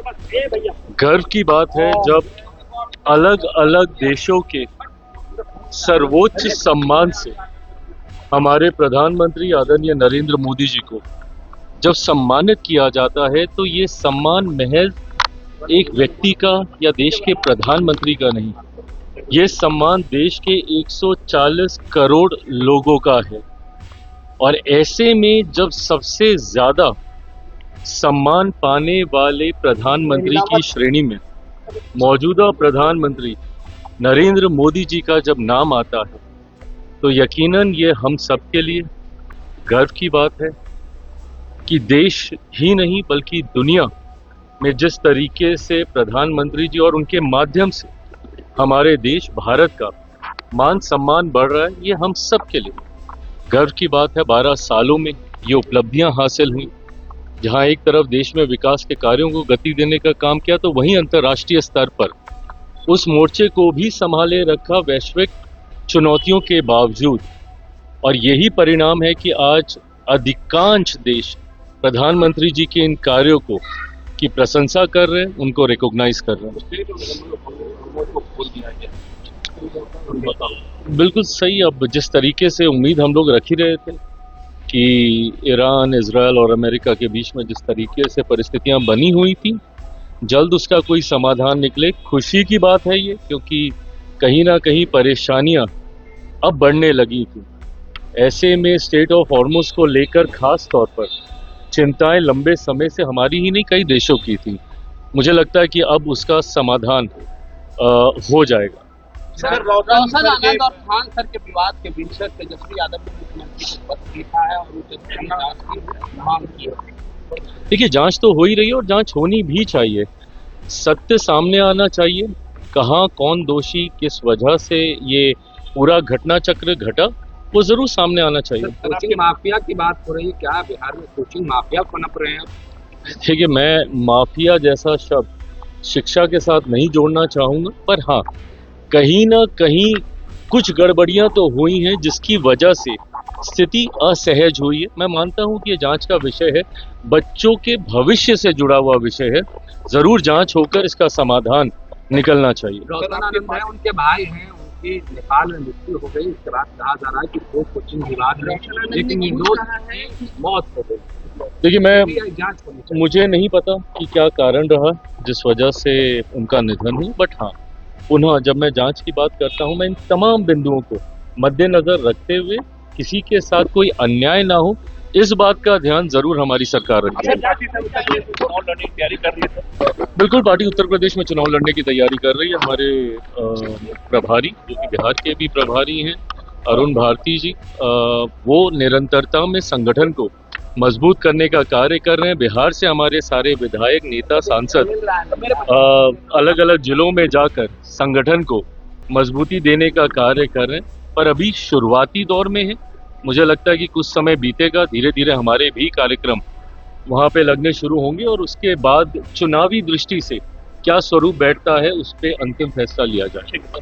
गर्व की बात है जब अलग अलग देशों के सर्वोच्च सम्मान से हमारे प्रधानमंत्री आदरणीय नरेंद्र मोदी जी को जब सम्मानित किया जाता है, तो ये सम्मान महज एक व्यक्ति का या देश के प्रधानमंत्री का नहीं, ये सम्मान देश के 140 करोड़ लोगों का है। और ऐसे में जब सबसे ज्यादा सम्मान पाने वाले प्रधानमंत्री की श्रेणी में मौजूदा प्रधानमंत्री नरेंद्र मोदी जी का जब नाम आता है, तो यकीनन ये हम सबके लिए गर्व की बात है कि देश ही नहीं बल्कि दुनिया में जिस तरीके से प्रधानमंत्री जी और उनके माध्यम से हमारे देश भारत का मान सम्मान बढ़ रहा है, ये हम सब के लिए गर्व की बात है। 12 सालों में ये उपलब्धियां हासिल हुई, जहां एक तरफ देश में विकास के कार्यों को गति देने का काम किया, तो वहीं अंतर्राष्ट्रीय स्तर पर उस मोर्चे को भी संभाले रखा वैश्विक चुनौतियों के बावजूद। और यही परिणाम है कि आज अधिकांश देश प्रधानमंत्री जी के इन कार्यों को की प्रशंसा कर रहे हैं, उनको रिकॉग्नाइज कर रहे हैं। बिल्कुल सही। अब जिस तरीके से उम्मीद हम लोग रख ही रहे थे कि ईरान, इजरायल और अमेरिका के बीच में जिस तरीके से परिस्थितियां बनी हुई थी, जल्द उसका कोई समाधान निकले, खुशी की बात है ये, क्योंकि कहीं ना कहीं परेशानियां अब बढ़ने लगी थी। ऐसे में स्टेट ऑफ हॉर्मुज को लेकर खास तौर पर चिंताएं लंबे समय से हमारी ही नहीं, कई देशों की थी। मुझे लगता है कि अब उसका समाधान हो जाएगा। सर, रोशन आनंद और खान सर के विवाद के बीच तेजस्वी यादव ने मुख्यमंत्री को पत्र लिखा है और उनसे जांच की मांग की है। देखिए, जांच तो हो ही रही है और जांच होनी भी चाहिए। सत्य सामने आना चाहिए, कहाँ कौन दोषी, किस वजह से ये पूरा घटना चक्र घटा, वो जरूर सामने आना चाहिए। कोचिंग माफिया की बात हो रही है, क्या बिहार में कोचिंग माफिया पनप रहे हैं? देखिए, मैं माफिया जैसा शब्द शिक्षा के साथ नहीं जोड़ना चाहूंगा, पर हाँ, कहीं ना कहीं कुछ गड़बड़ियां तो हुई हैं जिसकी वजह से स्थिति असहज हुई है। मैं मानता हूं कि ये जांच का विषय है, बच्चों के भविष्य से जुड़ा हुआ विषय है, जरूर जांच होकर इसका समाधान निकलना चाहिए। रोशन आनंद है, उनके भाई हैं, उनकी नेपाल में मृत्यु हो गई, उसके बाद कहा जा रहा है कि वो कोचिंग विवाद में एक निर्दोष की मौत हो गई। देखिए, मुझे नहीं पता कि क्या कारण रहा जिस वजह से उनका निधन हुआ, बट हाँ, पुनः जब मैं जांच की बात करता हूं, मैं इन तमाम बिंदुओं को मद्देनजर रखते हुए किसी के साथ कोई अन्याय ना हो, इस बात का ध्यान जरूर हमारी सरकार रखती है। बिल्कुल, पार्टी उत्तर प्रदेश में चुनाव लड़ने की तैयारी कर रही है। हमारे प्रभारी, जो कि बिहार के भी प्रभारी हैं, अरुण भारती जी, वो निरंतरता में संगठन को मजबूत करने का कार्य कर रहे हैं। बिहार से हमारे सारे विधायक, नेता, सांसद अलग अलग जिलों में जाकर संगठन को मजबूती देने का कार्य कर रहे हैं, पर अभी शुरुआती दौर में है। मुझे लगता है कि कुछ समय बीतेगा, धीरे धीरे हमारे भी कार्यक्रम वहां पे लगने शुरू होंगे और उसके बाद चुनावी दृष्टि से क्या स्वरूप बैठता है, उस पर अंतिम फैसला लिया जाएगा।